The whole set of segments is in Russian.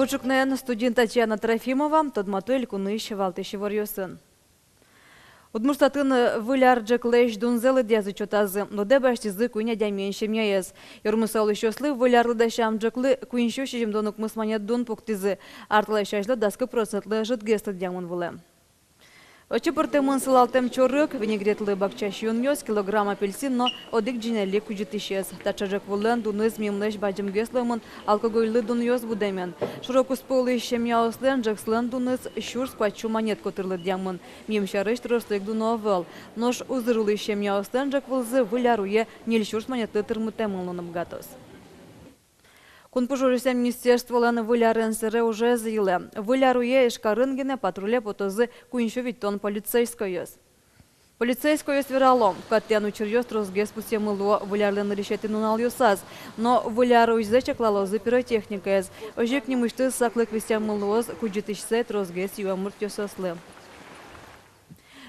Бучукнен студент Татьяна Трофимова, Тодматуэль Куныш Валтышеварьосын. Удмуртатын выляр джеклэш дунзелы дязы чотазы, но дебаштизы куйня дяменшем яез. Юрмысал еще слы вылярлы дашам джеклы куиншу шижем донук мысманят дун пуктизы. Артлай шажлы даскы процентлы жит гесты дямын вылы. Очи портемын сылалтем чорык, винегретлы бакчаш юньёс, килограмм апельсин, но одик джинелли куджитишез. Тачажек вулен дуныз мимлеш баджим геслымын алкогольлы дуньёс будемен. Широкус полы ищем яослен, джекслен дуныз щур сквачу монет котырлы дямын. Мим шарыш трослык дуновел. Нож узырлы ищем яослен, джек вылзы выляруе нельщурс монетлы тырмытемын луным гатос. Кунпужурисем министерство ланы вылярен сыры уже заявили. Выляруе ишкарынгене патруле потозы куиншовить тон полицейскоёс. Полицейскоёс вералом. Каттяну черьёс трозгес пусемыло вылярлен решетину налёсаз. Но выляруйзе чаклалозы пиротехникаяз. Ожек немышты саклык вестямылоз куджитышсе трозгес юамуртёсослы.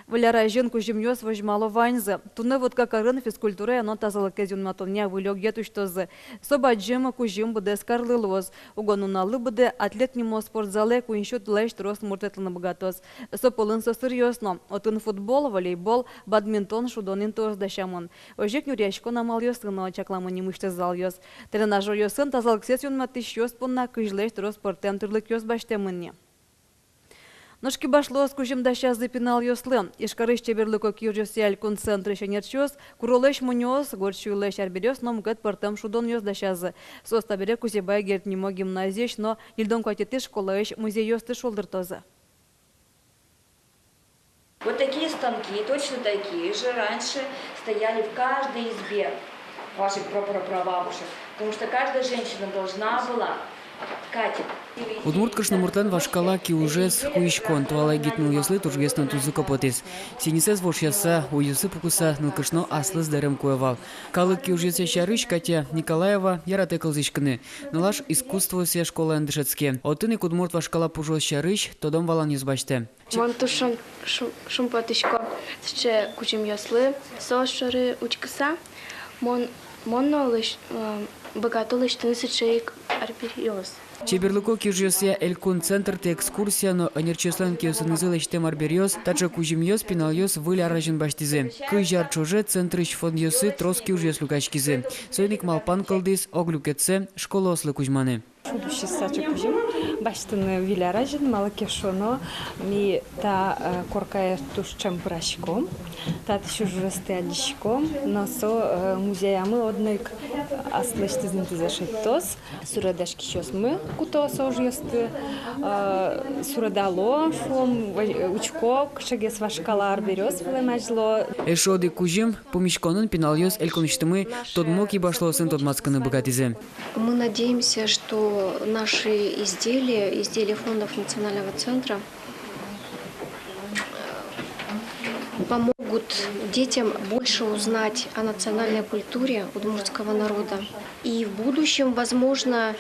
Выляра жен кужемьёс вожмало ваньзы. Туны вот как арын физкультура оно тазалык кезюн матовня вылёг етуштозы. Соба джема кужем буде скарлылоз. Угонуналы буде атлет немо спортзале куиншут лэш трос муртетланы богатоз. Сополын сосырьёсно. Отын футбол, волейбол, бадминтон шудонин тоз дашамын. Ожек нюряшко намал ёсыно чакламы немышты зал ёс. Тренажер ёсын тазалык сесюн матыш ёс пунна кыжлэш трос спортем тырлык ёс баштемынне. Ножки башло с кужем даща запинал ёслы. Ишкарыш чеберлыко киржёсяль концентры шенерчёс, куролэш мунёс, горчуйлэш арберёс, но мгат портем шудон ёс дащазы. Состабере кузебай гертнемо гимназиеш, но ильдон кватеты школаэш музей ёсты шолдыртозы. Вот такие станки, точно такие же, раньше стояли в каждой избе ваших прапрабабушек, потому что каждая женщина должна была ткать. Удмурт кышнымуртан вашкала ки ужес хуишкон туалай гитнул ёслы туржгестан тузы капотес. Синисез вошьяса уюсы пукуса нылкышно аслыз дарем куевал. Калык ки ужесе шарыш Катя Николаева ярате кылзышкыны. Нылаш искусство се школа андышецке. Отыны удмурт вашкала пужос шарыш тодом валан юзбаште. Мон тушом шумпатышко ще кучим ёслы со шары учкыса. Моннолыш богатолыш тынысычейк арбериоз. Чеберлыко киржёсия элькун центр те экскурсия, но анерчеслан киосынызыл эштем арбериоз, тача кужимьёс пиналёс выляражын баштизе. Кыжар чуже центрыш фонд ёсы троски ужёс лукачкизе. Сойник малпан кылдыс оглюкетсе школа ослы кужманы. Шудущий сачок кужим, баштыны виляражын малакешоно ми та коркая тушчам брашко, та тышужрасты адишко, но со музеямы однык аслыштызын тизашеттос, сурадашки щос мы куто сожьёсты, сурадало шум учко кшагес вашкалар берёс вылемажло. Эшоды кужим помешконын пиналёс эльконыштымы тодмоки башло сын тодмацканы богатизе. Мы надеемся, что наши изделия фондов Национального центра помогут детям больше узнать о национальной культуре удмуртского народа. И в будущем, возможно,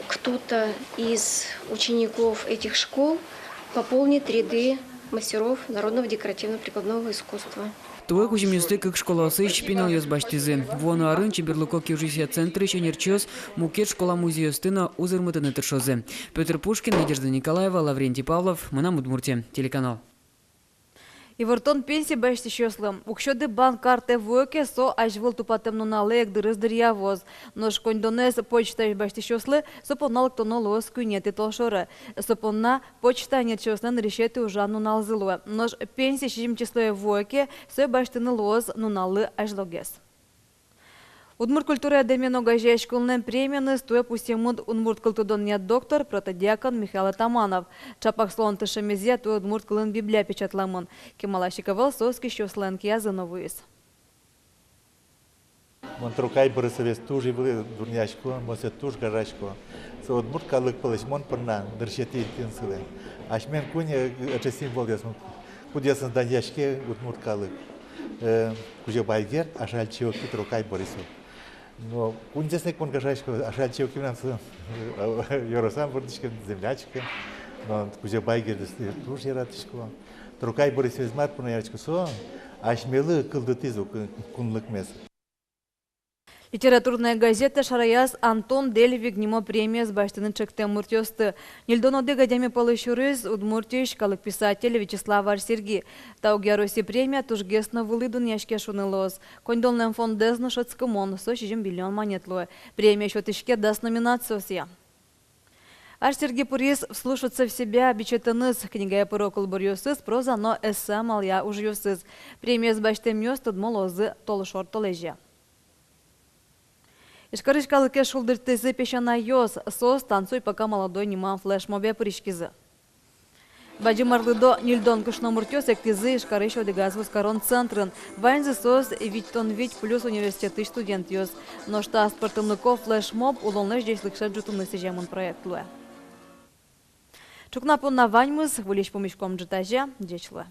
кто-то из учеников этих школ пополнит ряды мастеров народного декоративно-прикладного искусства. Туэ кужимьёсты как школа осыч пинал ёс баштизе. Воно арын чеберлыко киржися центры шенерчёс мукет школа музей стына узырмытыны тыршозе. Петр Пушкин, Надежда Николаева, Лаврентий Павлов, Манам Удмуртия, телеканал. И вортон пенсии бэшти щёслым. Укшёды банк карте войке со ажвыл тупатем нуналек дырыздыр явоз. Нож кондонез почта бэшти щёслы сопоналык тонолоз кюнеты толшоры. Сопонна почта нет щёслын решеты ужан нуналзылуэ. Нож пенсии щим числое войке со бэшти нылоз нуналы ажлогез. Удмурт культура адемено гажей школным премияны стоя пустемуд удмурт культудоньят доктор протодиакон Михаил Атаманов. Чапах слон тышемезе той удмурт кылын библия печатламын. Кемалашиковал соски щослен языновыйс. Монтрукай Борисовец тоже был дурняшко, мосе тоже гарашко. Со удмурт калык палыш мон парна дыршети тинсылы. Ашмен куня это символ ясн. Кудясын даньяшке удмурт калык. Кuje байгер ашальчио Трукай Борисов. Но кунцесник кун гашашко ашальчио кимнам Yorosam вырдышка землячка. Но кuje байгер тоже яратышко. Трукай Борисов мат пунаярчко со ашмелы кылдытызу кунлык мес. Литературная газета «Шараяс» Антон Дельвиг нимо премия с баштыны чекте муртёсты. Нильдоноды гадями полышурыз удмуртиш калык писатель Вячеслав Арсерги. Таугяроси премия тужгесно вылыдун яшке шунылоз. Кондолнен фондезно шоцкомон, сочижем миллион монетлуэ. Премия шотышке даст номинациосия. Арсерги Пурис вслушаться в себя бичетаныз. Книга я порокол бурьёсыз, проза, но эссе маля уж юсыз. Премия с баштем мёс тудмолозы толшор толежья. Ишкарышкалыке шулдыртызы пешана йоз, сос танцуй пока молодой неман флешмобе пришкизы. Баджимарлыдо нильдон кышно муртёс эктизы ишкарыш одегаз вускарон центрын. Вайнзы сос виттон вить плюс университеты студент йоз. Но что спортымлыков флешмоб улонлыш здесь лыкша джутуны сижемын проектлуэ. Чукнапун на ваньмыз, вылечь помешком джитаже, дечлуэ.